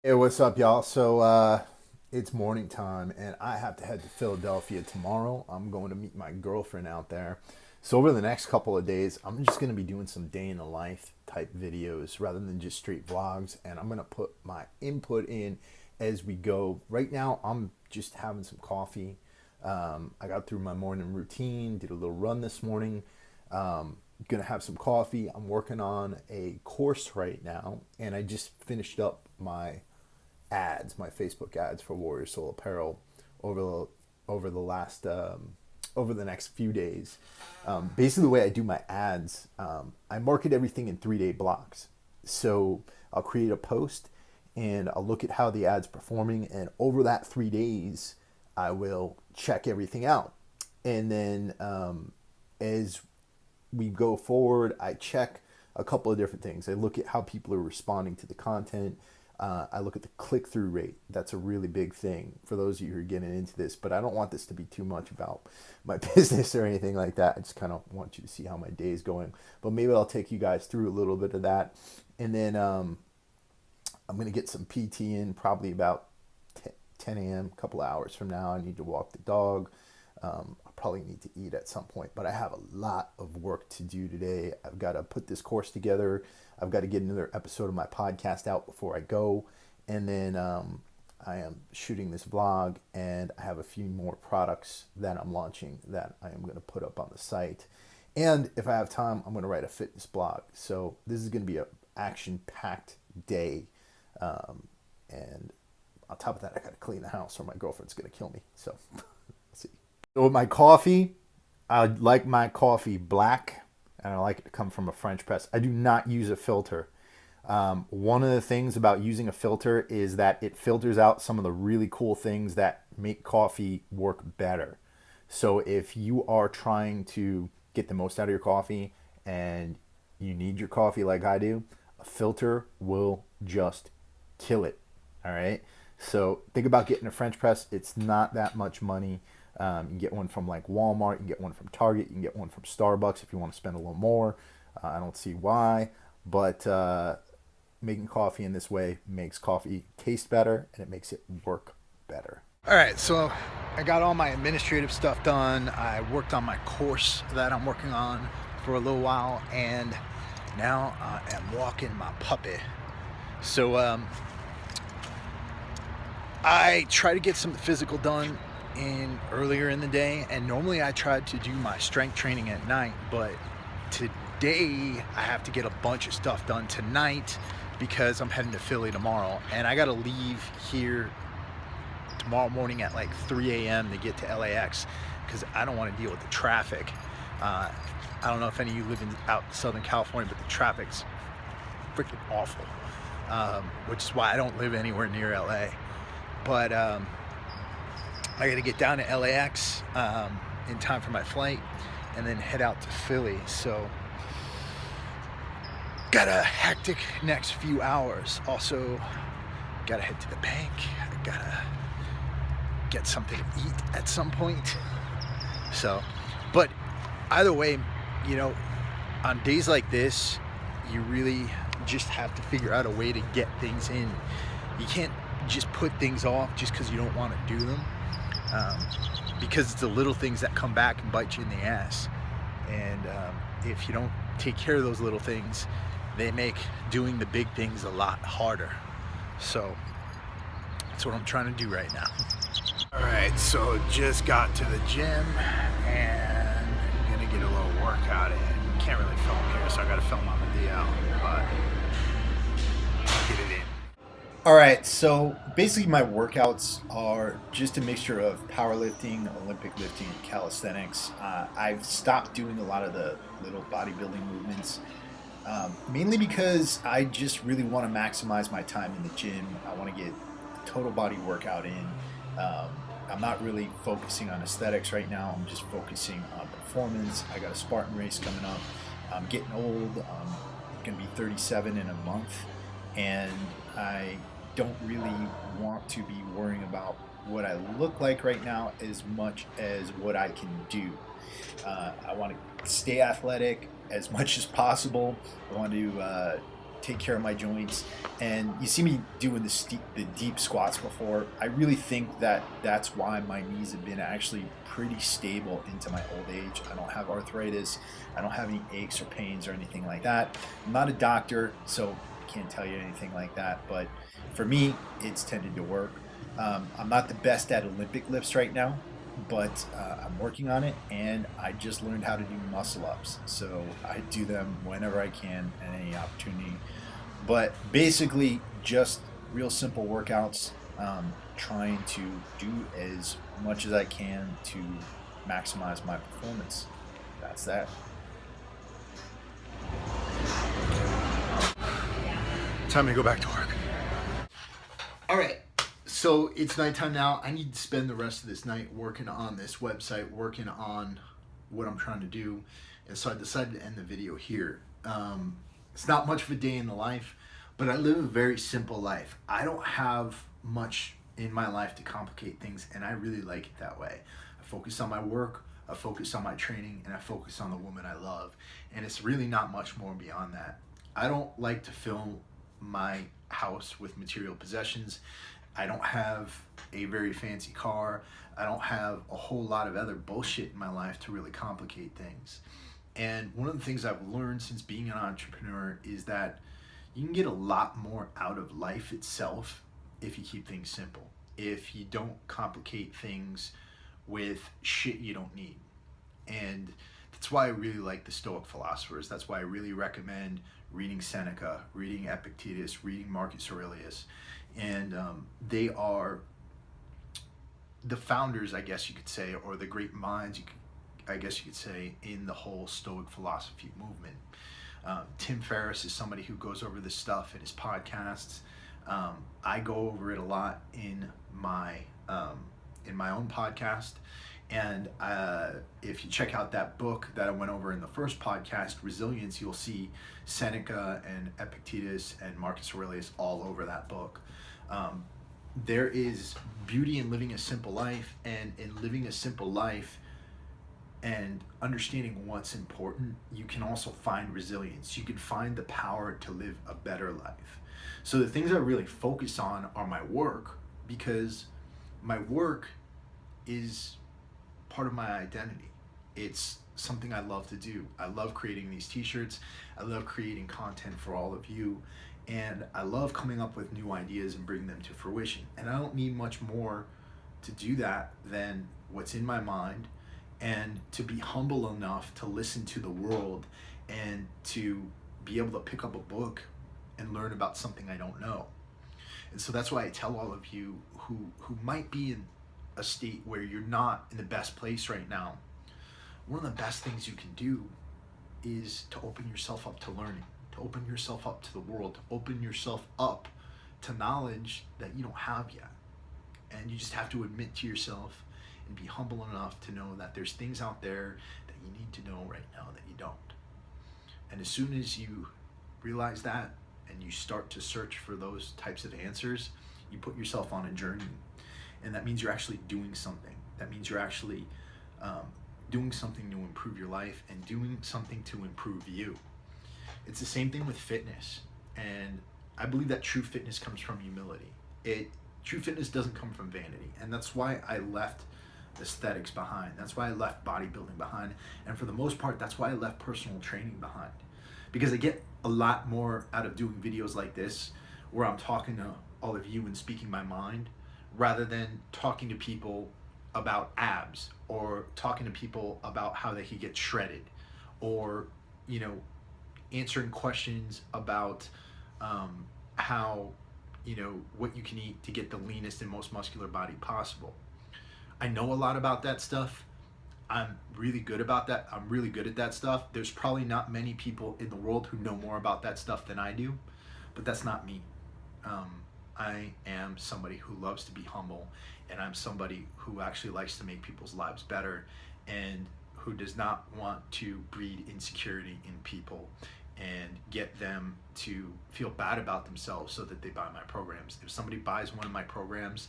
Hey, what's up, y'all? It's morning time, and I have to head to Philadelphia tomorrow. I'm going to meet my girlfriend out there. So over the next couple of days, I'm just going to be doing some day in the life type videos rather than just straight vlogs, and I'm going to put my input in as we go. Right now, I'm just having some coffee. I got through my morning routine, did a little run this morning. Gonna have some coffee. I'm working on a course right now, and I just finished up my Facebook ads for Warrior Soul Apparel over the over the last over the next few days. Basically, the way I do my ads, I market everything in 3 day blocks. So I'll create a post and I'll look at how the ad's performing, and over that 3 days, I will check everything out. And then as we go forward, I check a couple of different things. I look at how people are responding to the content. I look at the click through rate. That's a really big thing for those of you who are getting into this. But I don't want this to be too much about my business or anything like that. I just kind of want you to see how my day is going. But maybe I'll take you guys through a little bit of that. And then I'm going to get some PT in probably about 10 a.m., a couple of hours from now. I need to walk the dog. I'll probably need to eat at some point, but I have a lot of work to do today. I've got to put this course together. I've got to get another episode of my podcast out before I go. And then I am shooting this vlog, and I have a few more products that I'm launching that I am going to put up on the site. And if I have time, I'm going to write a fitness blog. So this is going to be an action-packed day. And on top of that, I got to clean the house or my girlfriend's going to kill me. So let's see. So with my coffee, I like my coffee black, and I like it to come from a French press. I do not use a filter. One of the things about using a filter is that it filters out some of the really cool things that make coffee work better. So if you are trying to get the most out of your coffee and you need your coffee like I do, a filter will just kill it. All right. So think about getting a French press. It's not that much money. You can get one from like Walmart. You can get one from Target. You can get one from Starbucks if you want to spend a little more. I don't see why, but making coffee in this way makes coffee taste better and it makes it work better. All right, so I got all my administrative stuff done. I worked on my course that I'm working on for a little while, and now I am walking my puppy. So I try to get some physical done in earlier in the day, and normally I try to do my strength training at night, but today I have to get a bunch of stuff done tonight because I'm heading to Philly tomorrow, and I gotta leave here tomorrow morning at like 3 a.m. to get to LAX because I don't want to deal with the traffic. I don't know if any of you live in out Southern California, but the traffic's freaking awful, which is why I don't live anywhere near LA. But I got to get down to LAX in time for my flight and then head out to Philly. So got a hectic next few hours. Also got to head to the bank. I got to get something to eat at some point. So, but either way, you know, on days like this, you really just have to figure out a way to get things in. You can't just put things off just because you don't want to do them, because it's the little things that come back and bite you in the ass. And if you don't take care of those little things, they make doing the big things a lot harder. So that's what I'm trying to do right now. All right, so just got to the gym and I'm gonna get a little workout in. Can't really film here, so I gotta film on the DL, but I'll get it in. All right, so basically my workouts are just a mixture of powerlifting, Olympic lifting, and calisthenics. I've stopped doing a lot of the little bodybuilding movements, mainly because I just really want to maximize my time in the gym. I want to get the total body workout in. Um, I'm not really focusing on aesthetics right now. I'm just focusing on performance. I got a Spartan race coming up. I'm getting old. I'm going to be 37 in a month, and I don't really want to be worrying about what I look like right now as much as what I can do. I want to stay athletic as much as possible. I want to take care of my joints. And you see me doing the deep squats before. I really think that that's why my knees have been actually pretty stable into my old age. I don't have arthritis. I don't have any aches or pains or anything like that. I'm not a doctor, so I can't tell you anything like that. But for me, it's tended to work. I'm not the best at Olympic lifts right now, but I'm working on it, and I just learned how to do muscle ups. So I do them whenever I can and any opportunity. But basically, just real simple workouts, trying to do as much as I can to maximize my performance. That's that. Time to go back to work. All right. So it's nighttime now. I need to spend the rest of this night working on this website, working on what I'm trying to do. And so I decided to end the video here. It's not much of a day in the life, but I live a very simple life. I don't have much in my life to complicate things, and I really like it that way. I focus on my work, I focus on my training, and I focus on the woman I love. And it's really not much more beyond that. I don't like to fill my house with material possessions. I don't have a very fancy car. I don't have a whole lot of other bullshit in my life to really complicate things. And one of the things I've learned since being an entrepreneur is that you can get a lot more out of life itself if you keep things simple. If you don't complicate things with shit you don't need. And that's why I really like the Stoic philosophers. That's why I really recommend reading Seneca, reading Epictetus, reading Marcus Aurelius. And they are the founders, I guess you could say, or the great minds, I guess you could say, in the whole Stoic philosophy movement. Tim Ferriss is somebody who goes over this stuff in his podcasts. I go over it a lot in my own podcast. And if you check out that book that I went over in the first podcast, Resilience, you'll see Seneca and Epictetus and Marcus Aurelius all over that book. There is beauty in living a simple life, and in living a simple life and understanding what's important, you can also find resilience. You can find the power to live a better life. So the things I really focus on are my work, because my work is part of my identity. It's something I love to do. I love creating these t-shirts. I love creating content for all of you. And I love coming up with new ideas and bringing them to fruition. And I don't need much more to do that than what's in my mind, and to be humble enough to listen to the world and to be able to pick up a book and learn about something I don't know. And so that's why I tell all of you who might be in a state where you're not in the best place right now, one of the best things you can do is to open yourself up to learning, to open yourself up to the world, to open yourself up to knowledge that you don't have yet. And you just have to admit to yourself and be humble enough to know that there's things out there that you need to know right now that you don't. And as soon as you realize that and you start to search for those types of answers, you put yourself on a journey. And that means you're actually doing something. That means you're actually doing something to improve your life and doing something to improve you. It's the same thing with fitness. And I believe that true fitness comes from humility. True fitness doesn't come from vanity. And that's why I left aesthetics behind. That's why I left bodybuilding behind. And for the most part, that's why I left personal training behind. Because I get a lot more out of doing videos like this, where I'm talking to all of you and speaking my mind, rather than talking to people about abs, or talking to people about how they could get shredded, or, answering questions about how, what you can eat to get the leanest and most muscular body possible. I know a lot about that stuff. I'm really good about that. I'm really good at that stuff. There's probably not many people in the world who know more about that stuff than I do, but that's not me. I am somebody who loves to be humble, and I'm somebody who actually likes to make people's lives better, and who does not want to breed insecurity in people and get them to feel bad about themselves so that they buy my programs. If somebody buys one of my programs,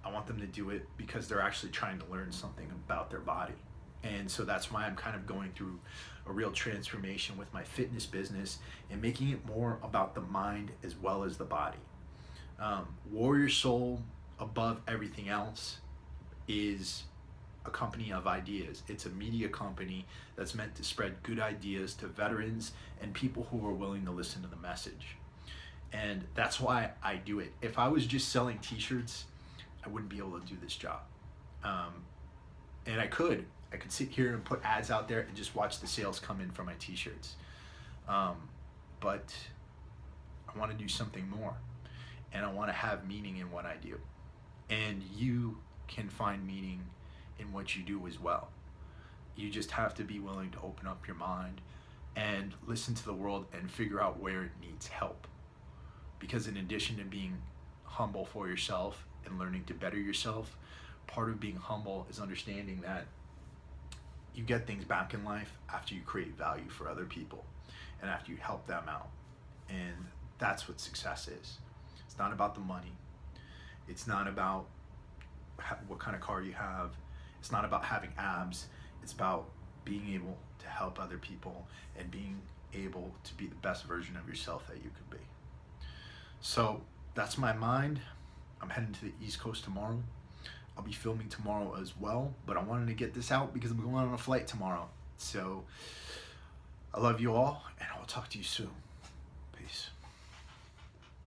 I want them to do it because they're actually trying to learn something about their body. And so that's why I'm kind of going through a real transformation with my fitness business and making it more about the mind as well as the body. Warrior Soul, above everything else, is a company of ideas. It's a media company that's meant to spread good ideas to veterans and people who are willing to listen to the message. And that's why I do it. If I was just selling t-shirts, I wouldn't be able to do this job. And I could sit here and put ads out there and just watch the sales come in for my t-shirts. But I want to do something more, and I want to have meaning in what I do. And you can find meaning in what you do as well. You just have to be willing to open up your mind and listen to the world and figure out where it needs help. Because in addition to being humble for yourself and learning to better yourself, part of being humble is understanding that you get things back in life after you create value for other people and after you help them out. And that's what success is. It's not about the money. It's not about what kind of car you have. It's not about having abs. It's about being able to help other people and being able to be the best version of yourself that you could be. So that's my mind. I'm heading to the East Coast tomorrow. I'll be filming tomorrow as well, but I wanted to get this out because I'm going on a flight tomorrow. So I love you all, and I'll talk to you soon.